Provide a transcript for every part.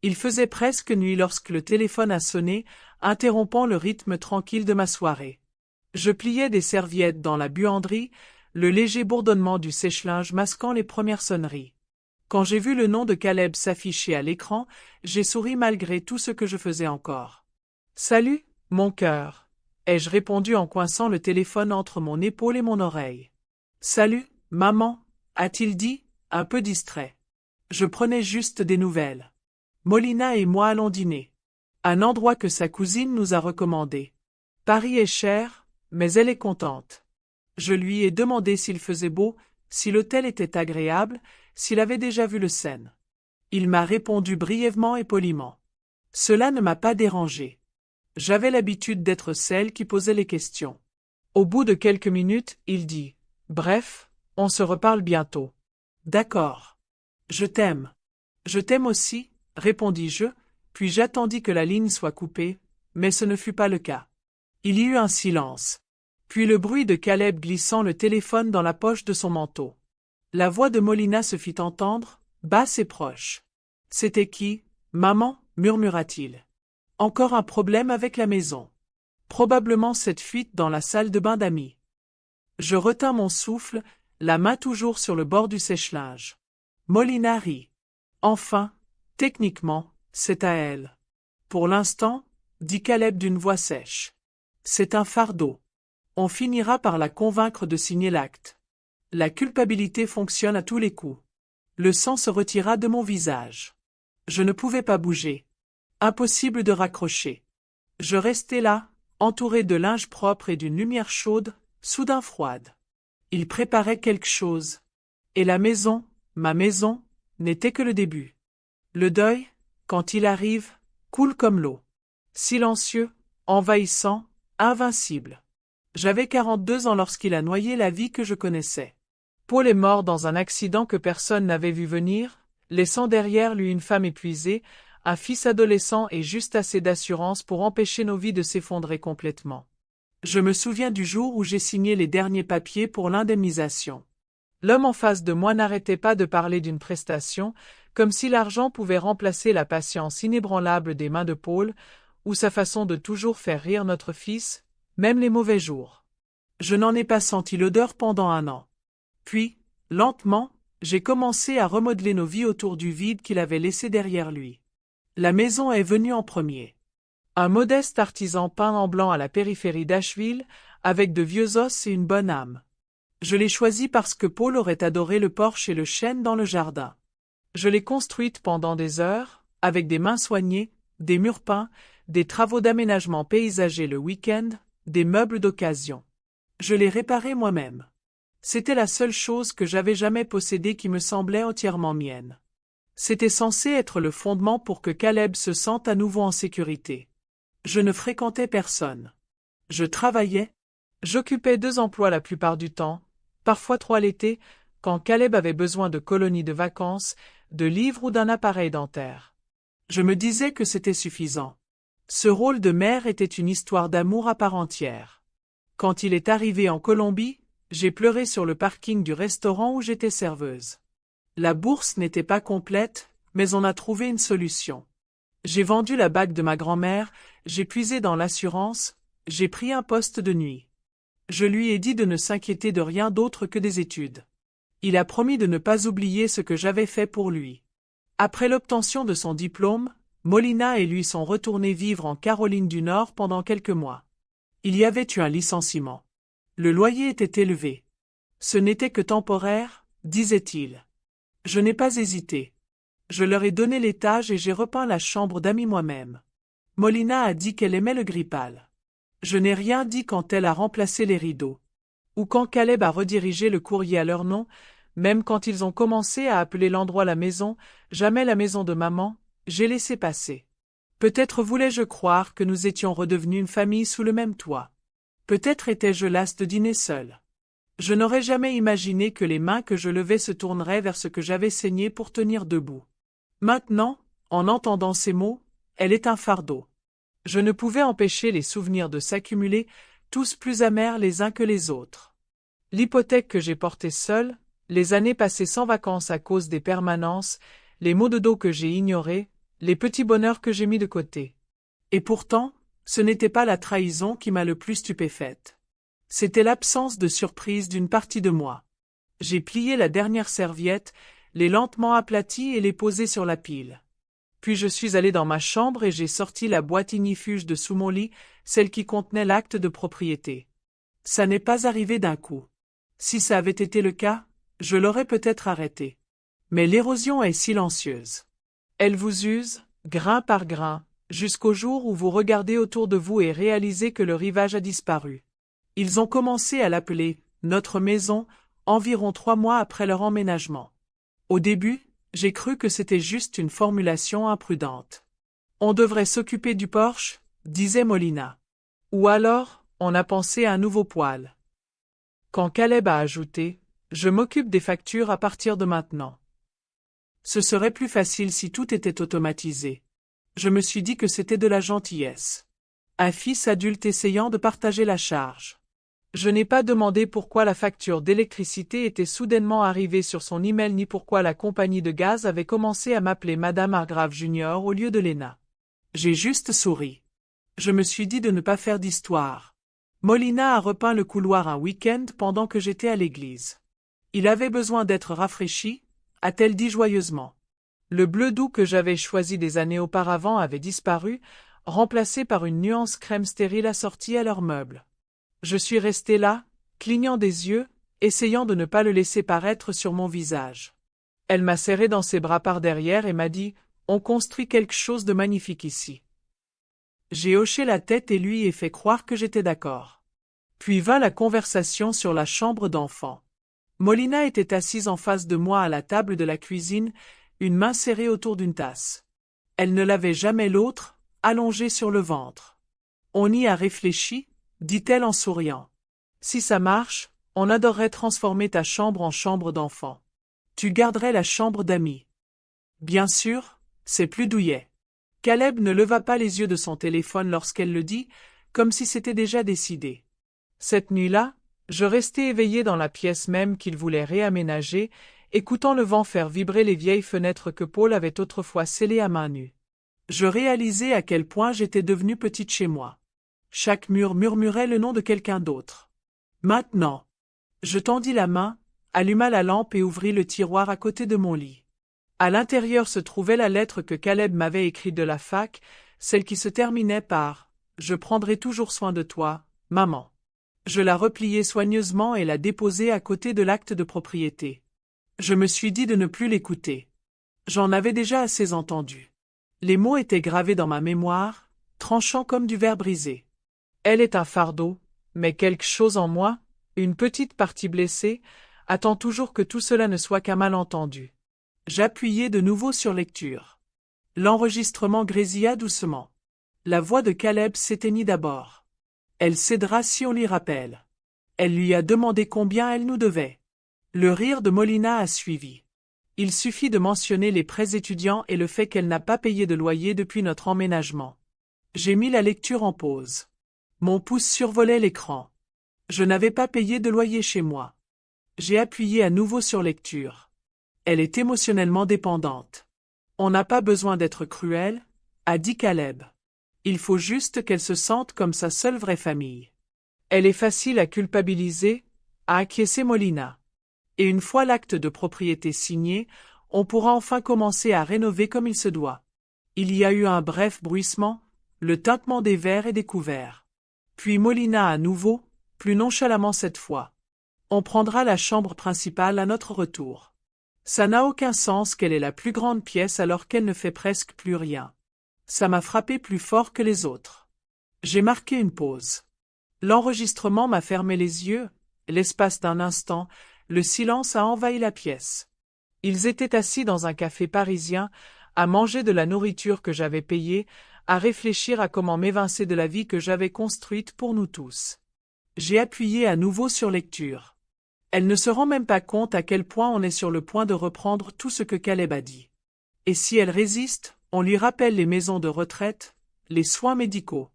Il faisait presque nuit lorsque le téléphone a sonné, interrompant le rythme tranquille de ma soirée. Je pliais des serviettes dans la buanderie, le léger bourdonnement du sèche-linge masquant les premières sonneries. Quand j'ai vu le nom de Caleb s'afficher à l'écran, j'ai souri malgré tout ce que je faisais encore. « Salut, mon cœur !» ai-je répondu en coinçant le téléphone entre mon épaule et mon oreille. « Salut, maman !» a-t-il dit, un peu distrait. Je prenais juste des nouvelles. Molina et moi allons dîner. Un endroit que sa cousine nous a recommandé. Paris est cher, mais elle est contente. Je lui ai demandé s'il faisait beau, si l'hôtel était agréable, s'il avait déjà vu le Seine. Il m'a répondu brièvement et poliment. Cela ne m'a pas dérangé. J'avais l'habitude d'être celle qui posait les questions. Au bout de quelques minutes, il dit « Bref, on se reparle bientôt. »« D'accord. Je t'aime. »« Je t'aime aussi, » répondis-je, puis j'attendis que la ligne soit coupée, mais ce ne fut pas le cas. Il y eut un silence. Puis le bruit de Caleb glissant le téléphone dans la poche de son manteau. La voix de Molina se fit entendre, basse et proche. « C'était qui, maman ?» murmura-t-il. « Encore un problème avec la maison. Probablement cette fuite dans la salle de bain d'amis. » Je retins mon souffle, la main toujours sur le bord du sèche-linge. Molina rit. « Enfin, techniquement, c'est à elle. »« Pour l'instant, » dit Caleb d'une voix sèche. « C'est un fardeau. On finira par la convaincre de signer l'acte. La culpabilité fonctionne à tous les coups. » Le sang se retira de mon visage. Je ne pouvais pas bouger. Impossible de raccrocher. Je restais là, entouré de linge propre et d'une lumière chaude, soudain froide. Il préparait quelque chose. Et la maison, ma maison, n'était que le début. Le deuil, quand il arrive, coule comme l'eau. Silencieux, envahissant, invincible. J'avais 42 ans lorsqu'il a noyé la vie que je connaissais. Paul est mort dans un accident que personne n'avait vu venir, laissant derrière lui une femme épuisée, un fils adolescent et juste assez d'assurance pour empêcher nos vies de s'effondrer complètement. Je me souviens du jour où j'ai signé les derniers papiers pour l'indemnisation. L'homme en face de moi n'arrêtait pas de parler d'une prestation, comme si l'argent pouvait remplacer la patience inébranlable des mains de Paul, ou sa façon de toujours faire rire notre fils, même les mauvais jours. Je n'en ai pas senti l'odeur pendant 1 an. Puis, lentement, j'ai commencé à remodeler nos vies autour du vide qu'il avait laissé derrière lui. La maison est venue en premier. Un modeste artisan peint en blanc à la périphérie d'Asheville, avec de vieux os et une bonne âme. Je l'ai choisi parce que Paul aurait adoré le porche et le chêne dans le jardin. Je l'ai construite pendant des heures, avec des mains soignées, des murs peints, des travaux d'aménagement paysager le week-end, des meubles d'occasion. Je l'ai réparée moi-même. C'était la seule chose que j'avais jamais possédée qui me semblait entièrement mienne. C'était censé être le fondement pour que Caleb se sente à nouveau en sécurité. Je ne fréquentais personne. Je travaillais. J'occupais 2 emplois la plupart du temps, parfois 3 l'été, quand Caleb avait besoin de colonies de vacances, de livres ou d'un appareil dentaire. Je me disais que c'était suffisant. Ce rôle de mère était une histoire d'amour à part entière. Quand il est arrivé en Colombie, j'ai pleuré sur le parking du restaurant où j'étais serveuse. La bourse n'était pas complète, mais on a trouvé une solution. J'ai vendu la bague de ma grand-mère, j'ai puisé dans l'assurance, j'ai pris un poste de nuit. Je lui ai dit de ne s'inquiéter de rien d'autre que des études. Il a promis de ne pas oublier ce que j'avais fait pour lui. Après l'obtention de son diplôme, Molina et lui sont retournés vivre en Caroline du Nord pendant quelques mois. Il y avait eu un licenciement. Le loyer était élevé. Ce n'était que temporaire, disait-il. Je n'ai pas hésité. Je leur ai donné l'étage et j'ai repeint la chambre d'amis moi-même. Molina a dit qu'elle aimait le gris pâle. Je n'ai rien dit quand elle a remplacé les rideaux. Ou quand Caleb a redirigé le courrier à leur nom, même quand ils ont commencé à appeler l'endroit la maison, jamais la maison de maman, j'ai laissé passer. Peut-être voulais-je croire que nous étions redevenus une famille sous le même toit. Peut-être étais-je lasse de dîner seule. Je n'aurais jamais imaginé que les mains que je levais se tourneraient vers ce que j'avais saigné pour tenir debout. Maintenant, en entendant ces mots, elle est un fardeau. Je ne pouvais empêcher les souvenirs de s'accumuler, tous plus amers les uns que les autres. L'hypothèque que j'ai portée seule, les années passées sans vacances à cause des permanences, les maux de dos que j'ai ignorés, les petits bonheurs que j'ai mis de côté. Et pourtant, ce n'était pas la trahison qui m'a le plus stupéfaite. C'était l'absence de surprise d'une partie de moi. J'ai plié la dernière serviette, l'ai lentement aplatie et l'ai posée sur la pile. Puis je suis allé dans ma chambre et j'ai sorti la boîte ignifuge de sous mon lit, celle qui contenait l'acte de propriété. Ça n'est pas arrivé d'un coup. Si ça avait été le cas, je l'aurais peut-être arrêté. Mais l'érosion est silencieuse. Elle vous use, grain par grain, jusqu'au jour où vous regardez autour de vous et réalisez que le rivage a disparu. Ils ont commencé à l'appeler « notre maison » environ 3 mois après leur emménagement. Au début, j'ai cru que c'était juste une formulation imprudente. On devrait s'occuper du porche, disait Molina. Ou alors, on a pensé à un nouveau poêle. Quand Caleb a ajouté, je m'occupe des factures à partir de maintenant. Ce serait plus facile si tout était automatisé. Je me suis dit que c'était de la gentillesse. Un fils adulte essayant de partager la charge. Je n'ai pas demandé pourquoi la facture d'électricité était soudainement arrivée sur son email ni pourquoi la compagnie de gaz avait commencé à m'appeler Madame Hargrave Junior au lieu de Lena. J'ai juste souri. Je me suis dit de ne pas faire d'histoire. Molina a repeint le couloir un week-end pendant que j'étais à l'église. Il avait besoin d'être rafraîchi, a-t-elle dit joyeusement. Le bleu doux que j'avais choisi des années auparavant avait disparu, remplacé par une nuance crème stérile assortie à leurs meubles. Je suis resté là, clignant des yeux, essayant de ne pas le laisser paraître sur mon visage. Elle m'a serré dans ses bras par derrière et m'a dit « On construit quelque chose de magnifique ici. » J'ai hoché la tête et lui ai fait croire que j'étais d'accord. Puis vint la conversation sur la chambre d'enfant. Molina était assise en face de moi à la table de la cuisine, une main serrée autour d'une tasse. Elle ne l'avait jamais l'autre, allongée sur le ventre. On y a réfléchi, dit-elle en souriant. Si ça marche, on adorerait transformer ta chambre en chambre d'enfant. Tu garderais la chambre d'amis. Bien sûr, c'est plus douillet. Caleb ne leva pas les yeux de son téléphone lorsqu'elle le dit, comme si c'était déjà décidé. Cette nuit-là, je restais éveillé dans la pièce même qu'il voulait réaménager, écoutant le vent faire vibrer les vieilles fenêtres que Paul avait autrefois scellées à main nue. Je réalisais à quel point j'étais devenue petite chez moi. Chaque mur murmurait le nom de quelqu'un d'autre. Maintenant. Je tendis la main, alluma la lampe et ouvris le tiroir à côté de mon lit. À l'intérieur se trouvait la lettre que Caleb m'avait écrite de la fac, celle qui se terminait par « Je prendrai toujours soin de toi, maman ». Je la repliai soigneusement et la déposai à côté de l'acte de propriété. Je me suis dit de ne plus l'écouter. J'en avais déjà assez entendu. Les mots étaient gravés dans ma mémoire, tranchants comme du verre brisé. Elle est un fardeau, mais quelque chose en moi, une petite partie blessée, attend toujours que tout cela ne soit qu'un malentendu. J'appuyai de nouveau sur lecture. L'enregistrement grésilla doucement. La voix de Caleb s'éteignit d'abord. Elle cédera si on l'y rappelle. Elle lui a demandé combien elle nous devait. Le rire de Molina a suivi. Il suffit de mentionner les prêts étudiants et le fait qu'elle n'a pas payé de loyer depuis notre emménagement. J'ai mis la lecture en pause. Mon pouce survolait l'écran. Je n'avais pas payé de loyer chez moi. J'ai appuyé à nouveau sur lecture. Elle est émotionnellement dépendante. On n'a pas besoin d'être cruel, a dit Caleb. Il faut juste qu'elle se sente comme sa seule vraie famille. Elle est facile à culpabiliser, a acquiescé Molina. Et une fois l'acte de propriété signé, on pourra enfin commencer à rénover comme il se doit. Il y a eu un bref bruissement, le tintement des verres et des couverts. Puis Molina à nouveau, plus nonchalamment cette fois. On prendra la chambre principale à notre retour. Ça n'a aucun sens qu'elle ait la plus grande pièce alors qu'elle ne fait presque plus rien. Ça m'a frappé plus fort que les autres. J'ai marqué une pause. L'enregistrement m'a fermé les yeux, l'espace d'un instant, le silence a envahi la pièce. Ils étaient assis dans un café parisien, à manger de la nourriture que j'avais payée, à réfléchir à comment m'évincer de la vie que j'avais construite pour nous tous. J'ai appuyé à nouveau sur lecture. Elle ne se rend même pas compte à quel point on est sur le point de reprendre tout ce que Caleb a dit. Et si elle résiste, on lui rappelle les maisons de retraite, les soins médicaux.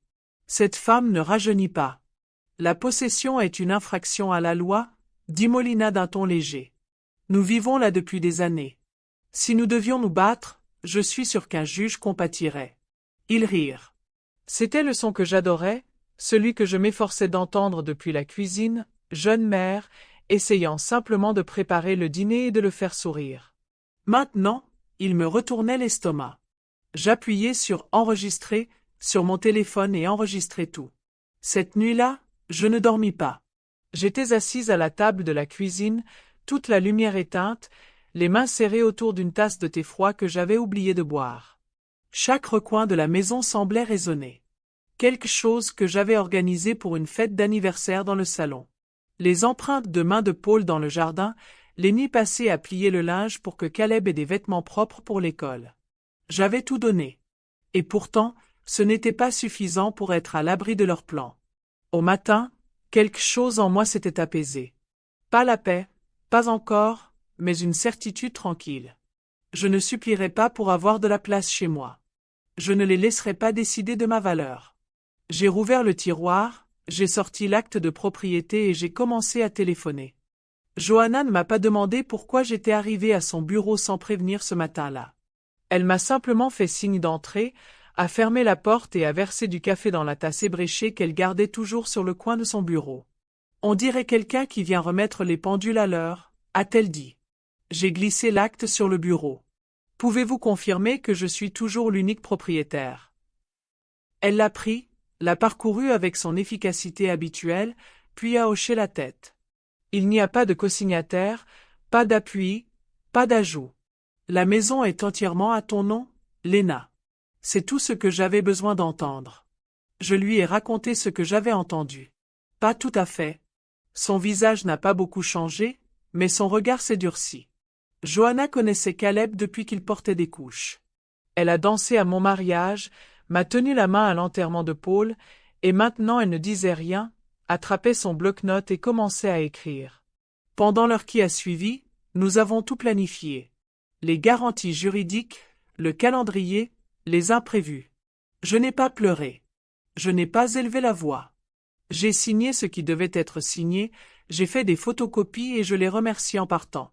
Cette femme ne rajeunit pas. La possession est une infraction à la loi, dit Molina d'un ton léger. Nous vivons là depuis des années. Si nous devions nous battre, je suis sûr qu'un juge compatirait. Ils rirent. C'était le son que j'adorais, celui que je m'efforçais d'entendre depuis la cuisine, jeune mère, essayant simplement de préparer le dîner et de le faire sourire. Maintenant, il me retournait l'estomac. J'appuyais sur enregistrer sur mon téléphone et enregistrais tout. Cette nuit-là, je ne dormis pas. J'étais assise à la table de la cuisine, toute la lumière éteinte, les mains serrées autour d'une tasse de thé froid que j'avais oublié de boire. Chaque recoin de la maison semblait résonner. Quelque chose que j'avais organisé pour une fête d'anniversaire dans le salon. Les empreintes de mains de Paul dans le jardin, les nuits passées à plier le linge pour que Caleb ait des vêtements propres pour l'école. J'avais tout donné. Et pourtant, ce n'était pas suffisant pour être à l'abri de leurs plans. Au matin, quelque chose en moi s'était apaisé. Pas la paix, pas encore, mais une certitude tranquille. Je ne supplierai pas pour avoir de la place chez moi. Je ne les laisserai pas décider de ma valeur. J'ai rouvert le tiroir, j'ai sorti l'acte de propriété et j'ai commencé à téléphoner. Johanna ne m'a pas demandé pourquoi j'étais arrivée à son bureau sans prévenir ce matin-là. Elle m'a simplement fait signe d'entrer, a fermé la porte et a versé du café dans la tasse ébréchée qu'elle gardait toujours sur le coin de son bureau. On dirait quelqu'un qui vient remettre les pendules à l'heure, a-t-elle dit. J'ai glissé l'acte sur le bureau. Pouvez-vous confirmer que je suis toujours l'unique propriétaire? Elle l'a pris, l'a parcouru avec son efficacité habituelle, puis a hoché la tête. Il n'y a pas de cosignataire, pas d'appui, pas d'ajout. La maison est entièrement à ton nom, Léna. C'est tout ce que j'avais besoin d'entendre. Je lui ai raconté ce que j'avais entendu. Pas tout à fait. Son visage n'a pas beaucoup changé, mais son regard s'est durci. Johanna connaissait Caleb depuis qu'il portait des couches. Elle a dansé à mon mariage, m'a tenu la main à l'enterrement de Paul, et maintenant elle ne disait rien, attrapait son bloc-notes et commençait à écrire. Pendant l'heure qui a suivi, nous avons tout planifié. Les garanties juridiques, le calendrier, les imprévus. Je n'ai pas pleuré. Je n'ai pas élevé la voix. J'ai signé ce qui devait être signé, j'ai fait des photocopies et je les remercie en partant.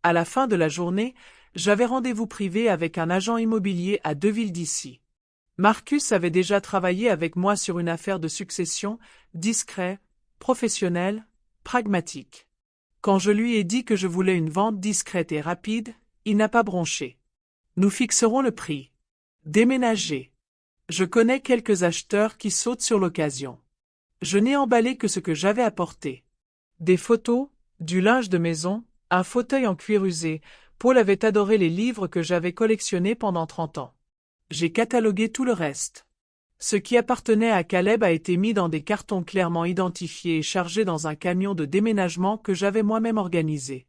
À la fin de la journée, j'avais rendez-vous privé avec un agent immobilier à 2 villes d'ici. Marcus avait déjà travaillé avec moi sur une affaire de succession, discret, professionnel, pragmatique. Quand je lui ai dit que je voulais une vente discrète et rapide, il n'a pas bronché. Nous fixerons le prix. Déménager. Je connais quelques acheteurs qui sautent sur l'occasion. Je n'ai emballé que ce que j'avais apporté. Des photos, du linge de maison, un fauteuil en cuir usé. Paul avait adoré les livres que j'avais collectionnés pendant 30 ans. J'ai catalogué tout le reste. Ce qui appartenait à Caleb a été mis dans des cartons clairement identifiés et chargés dans un camion de déménagement que j'avais moi-même organisé.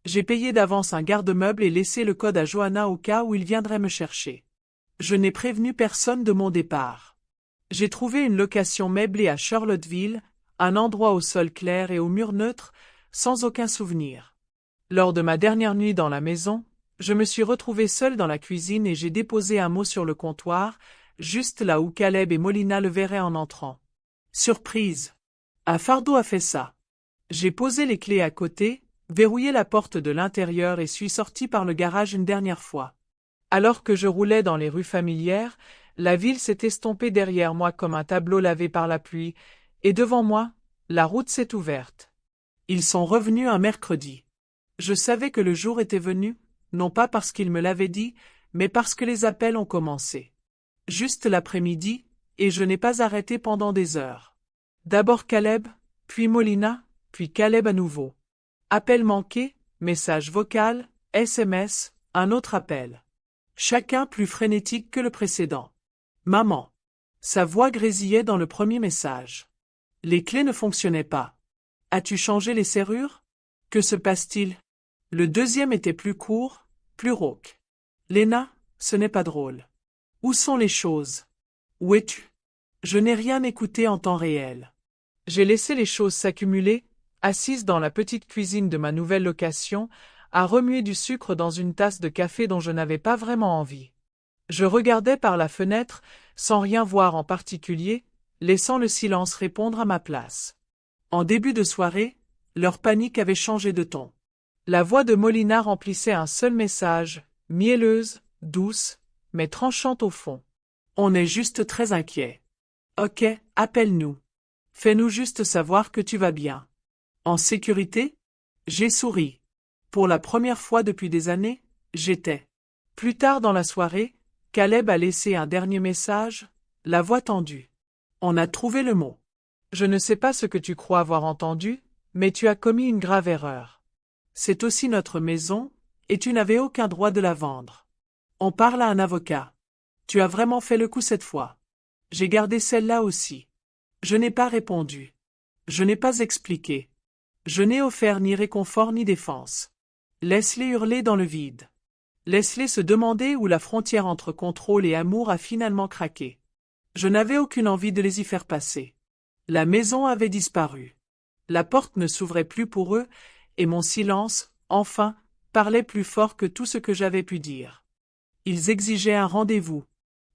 J'ai payé d'avance un garde-meuble et laissé le code à Johanna au cas où il viendrait me chercher. Je n'ai prévenu personne de mon départ. J'ai trouvé une location meublée à Charlottesville, un endroit au sol clair et aux murs neutres, sans aucun souvenir. Lors de ma dernière nuit dans la maison, je me suis retrouvée seule dans la cuisine et j'ai déposé un mot sur le comptoir, juste là où Caleb et Molina le verraient en entrant. Surprise! Un fardeau a fait ça. J'ai posé les clés à côté, verrouillé la porte de l'intérieur et suis sorti par le garage une dernière fois. Alors que je roulais dans les rues familières, la ville s'est estompée derrière moi comme un tableau lavé par la pluie, et devant moi, la route s'est ouverte. Ils sont revenus un mercredi. Je savais que le jour était venu, non pas parce qu'ils me l'avaient dit, mais parce que les appels ont commencé. Juste l'après-midi, et je n'ai pas arrêté pendant des heures. D'abord Caleb, puis Molina, puis Caleb à nouveau. Appel manqué, message vocal, SMS, un autre appel. Chacun plus frénétique que le précédent. Maman. Sa voix grésillait dans le premier message. Les clés ne fonctionnaient pas. As-tu changé les serrures? Que se passe-t-il? Le deuxième était plus court, plus rauque. Léna, ce n'est pas drôle. Où sont les choses? Où es-tu? Je n'ai rien écouté en temps réel. J'ai laissé les choses s'accumuler, assise dans la petite cuisine de ma nouvelle location, à remuer du sucre dans une tasse de café dont je n'avais pas vraiment envie. Je regardais par la fenêtre, sans rien voir en particulier, laissant le silence répondre à ma place. En début de soirée, leur panique avait changé de ton. La voix de Molina remplissait un seul message, mielleuse, douce, mais tranchante au fond. On est juste très inquiet. Ok, appelle-nous. Fais-nous juste savoir que tu vas bien. En sécurité? J'ai souri. Pour la première fois depuis des années, j'étais. Plus tard dans la soirée, Caleb a laissé un dernier message, la voix tendue. On a trouvé le mot. Je ne sais pas ce que tu crois avoir entendu, mais tu as commis une grave erreur. C'est aussi notre maison, et tu n'avais aucun droit de la vendre. On parle à un avocat. Tu as vraiment fait le coup cette fois. J'ai gardé celle-là aussi. Je n'ai pas répondu. Je n'ai pas expliqué. Je n'ai offert ni réconfort ni défense. Laisse-les hurler dans le vide. Laisse-les se demander où la frontière entre contrôle et amour a finalement craqué. Je n'avais aucune envie de les y faire passer. La maison avait disparu. La porte ne s'ouvrait plus pour eux, et mon silence, enfin, parlait plus fort que tout ce que j'avais pu dire. Ils exigeaient un rendez-vous.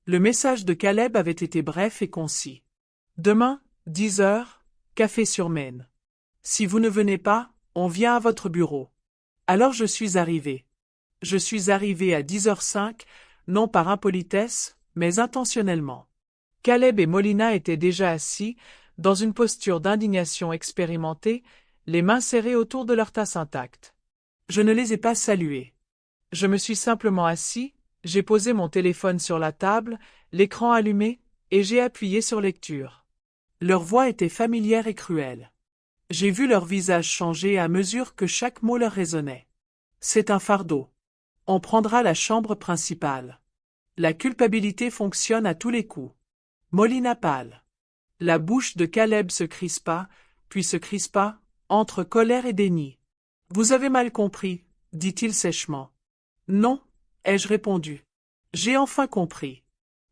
Le message de Caleb avait été bref et concis. Demain, 10 heures, café sur Maine. Si vous ne venez pas, on vient à votre bureau. Alors je suis arrivé. Je suis arrivé à 10h05, non par impolitesse, mais intentionnellement. Caleb et Molina étaient déjà assis, dans une posture d'indignation expérimentée, les mains serrées autour de leur tasse intacte. Je ne les ai pas salués. Je me suis simplement assis, j'ai posé mon téléphone sur la table, l'écran allumé, et j'ai appuyé sur lecture. Leur voix était familière et cruelle. J'ai vu leur visage changer à mesure que chaque mot leur résonnait. C'est un fardeau. On prendra la chambre principale. La culpabilité fonctionne à tous les coups. Molina pâle. La bouche de Caleb se crispa, puis se crispa, entre colère et déni. Vous avez mal compris, dit-il sèchement. Non, ai-je répondu. J'ai enfin compris.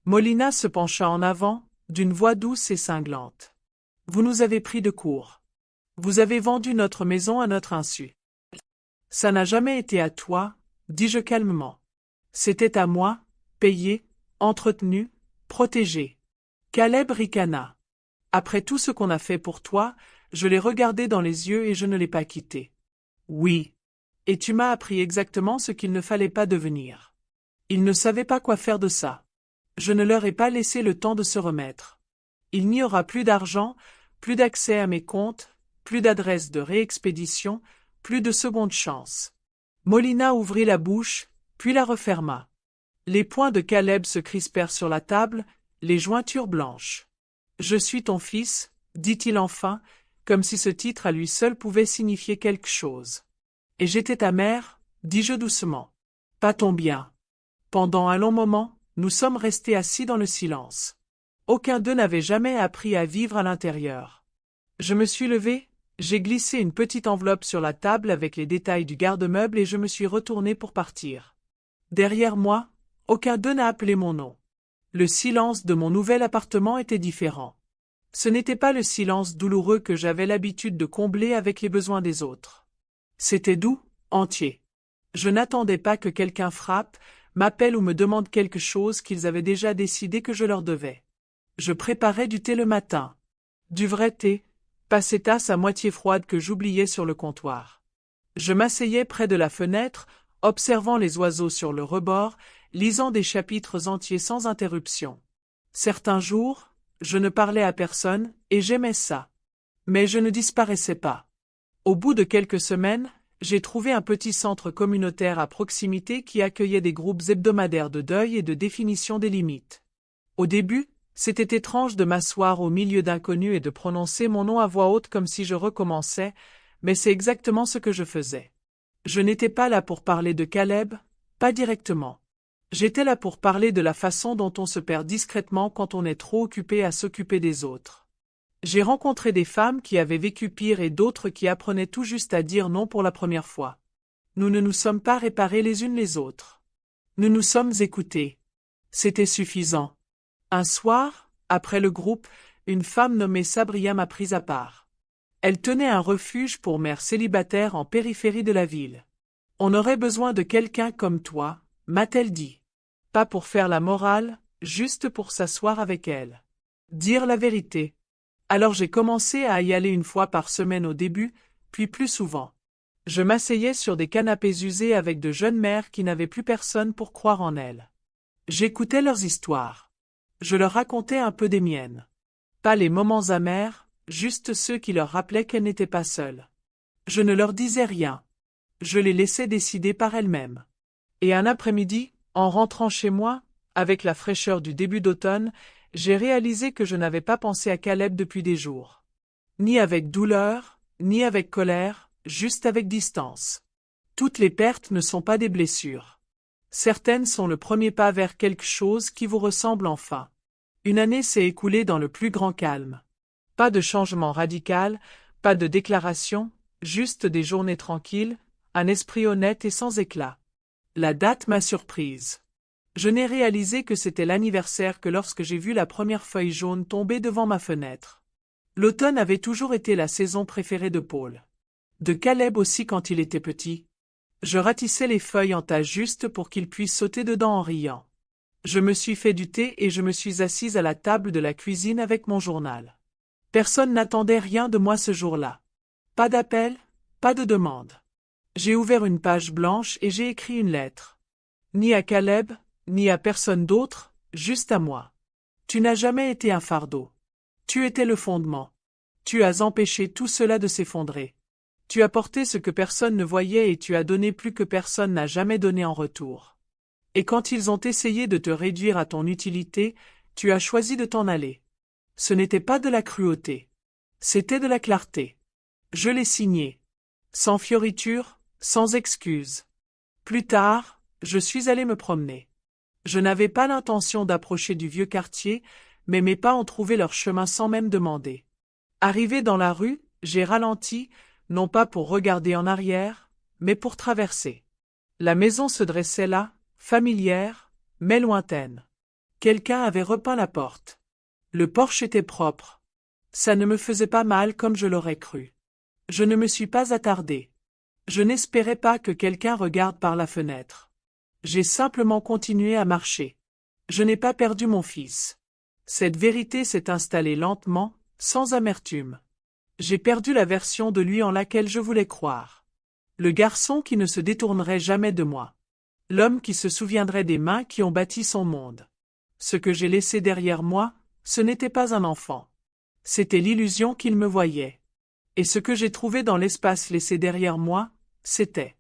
Molina se pencha en avant, d'une voix douce et cinglante. Vous nous avez pris de court. Vous avez vendu notre maison à notre insu. Ça n'a jamais été à toi, dis-je calmement. C'était à moi, payé, entretenu, protégé. Caleb ricana. Après tout ce qu'on a fait pour toi, je l'ai regardé dans les yeux et je ne l'ai pas quitté. Oui. Et tu m'as appris exactement ce qu'il ne fallait pas devenir. Ils ne savaient pas quoi faire de ça. Je ne leur ai pas laissé le temps de se remettre. Il n'y aura plus d'argent, plus d'accès à mes comptes, plus d'adresse de réexpédition, plus de seconde chance. Molina ouvrit la bouche, puis la referma. Les poings de Caleb se crispèrent sur la table, les jointures blanches. Je suis ton fils, dit-il enfin, comme si ce titre à lui seul pouvait signifier quelque chose. Et j'étais ta mère, dis-je doucement. Pas ton bien. Pendant un long moment, nous sommes restés assis dans le silence. Aucun d'eux n'avait jamais appris à vivre à l'intérieur. Je me suis levé, j'ai glissé une petite enveloppe sur la table avec les détails du garde-meuble et je me suis retourné pour partir. Derrière moi, aucun d'eux n'a appelé mon nom. Le silence de mon nouvel appartement était différent. Ce n'était pas le silence douloureux que j'avais l'habitude de combler avec les besoins des autres. C'était doux, entier. Je n'attendais pas que quelqu'un frappe, m'appelle ou me demande quelque chose qu'ils avaient déjà décidé que je leur devais. Je préparais du thé le matin. Du vrai thé, pas ces tasses à moitié froides que j'oubliais sur le comptoir. Je m'asseyais près de la fenêtre, observant les oiseaux sur le rebord, lisant des chapitres entiers sans interruption. Certains jours, je ne parlais à personne, et j'aimais ça. Mais je ne disparaissais pas. Au bout de quelques semaines, j'ai trouvé un petit centre communautaire à proximité qui accueillait des groupes hebdomadaires de deuil et de définition des limites. Au début, c'était étrange de m'asseoir au milieu d'inconnus et de prononcer mon nom à voix haute comme si je recommençais, mais c'est exactement ce que je faisais. Je n'étais pas là pour parler de Caleb, pas directement. J'étais là pour parler de la façon dont on se perd discrètement quand on est trop occupé à s'occuper des autres. J'ai rencontré des femmes qui avaient vécu pire et d'autres qui apprenaient tout juste à dire non pour la première fois. Nous ne nous sommes pas réparés les unes les autres. Nous nous sommes écoutés. C'était suffisant. Un soir, après le groupe, une femme nommée Sabria m'a prise à part. Elle tenait un refuge pour mères célibataires en périphérie de la ville. On aurait besoin de quelqu'un comme toi, m'a-t-elle dit. Pas pour faire la morale, juste pour s'asseoir avec elle. Dire la vérité. Alors j'ai commencé à y aller une fois par semaine au début, puis plus souvent. Je m'asseyais sur des canapés usés avec de jeunes mères qui n'avaient plus personne pour croire en elles. J'écoutais leurs histoires. Je leur racontais un peu des miennes. Pas les moments amers, juste ceux qui leur rappelaient qu'elles n'étaient pas seules. Je ne leur disais rien. Je les laissais décider par elles-mêmes. Et un après-midi, en rentrant chez moi, avec la fraîcheur du début d'automne, j'ai réalisé que je n'avais pas pensé à Caleb depuis des jours. Ni avec douleur, ni avec colère, juste avec distance. Toutes les pertes ne sont pas des blessures. Certaines sont le premier pas vers quelque chose qui vous ressemble enfin. Une année s'est écoulée dans le plus grand calme. Pas de changement radical, pas de déclaration, juste des journées tranquilles, un esprit honnête et sans éclat. La date m'a surprise. Je n'ai réalisé que c'était l'anniversaire que lorsque j'ai vu la première feuille jaune tomber devant ma fenêtre. L'automne avait toujours été la saison préférée de Paul. De Caleb aussi quand il était petit. Je ratissais les feuilles en tas juste pour qu'il puisse sauter dedans en riant. Je me suis fait du thé et je me suis assise à la table de la cuisine avec mon journal. Personne n'attendait rien de moi ce jour-là. Pas d'appel, pas de demande. J'ai ouvert une page blanche et j'ai écrit une lettre. Ni à Caleb, ni à personne d'autre, juste à moi. Tu n'as jamais été un fardeau. Tu étais le fondement. Tu as empêché tout cela de s'effondrer. Tu as porté ce que personne ne voyait et tu as donné plus que personne n'a jamais donné en retour. Et quand ils ont essayé de te réduire à ton utilité, tu as choisi de t'en aller. Ce n'était pas de la cruauté. C'était de la clarté. Je l'ai signé. Sans fioriture, sans excuse. Plus tard, je suis allé me promener. Je n'avais pas l'intention d'approcher du vieux quartier, mais mes pas ont trouvé leur chemin sans même demander. Arrivé dans la rue, j'ai ralenti, non pas pour regarder en arrière, mais pour traverser. La maison se dressait là, familière, mais lointaine. Quelqu'un avait repeint la porte. Le porche était propre. Ça ne me faisait pas mal comme je l'aurais cru. Je ne me suis pas attardé. Je n'espérais pas que quelqu'un regarde par la fenêtre. J'ai simplement continué à marcher. Je n'ai pas perdu mon fils. Cette vérité s'est installée lentement, sans amertume. J'ai perdu la version de lui en laquelle je voulais croire. Le garçon qui ne se détournerait jamais de moi. L'homme qui se souviendrait des mains qui ont bâti son monde. Ce que j'ai laissé derrière moi, ce n'était pas un enfant. C'était l'illusion qu'il me voyait. Et ce que j'ai trouvé dans l'espace laissé derrière moi, c'était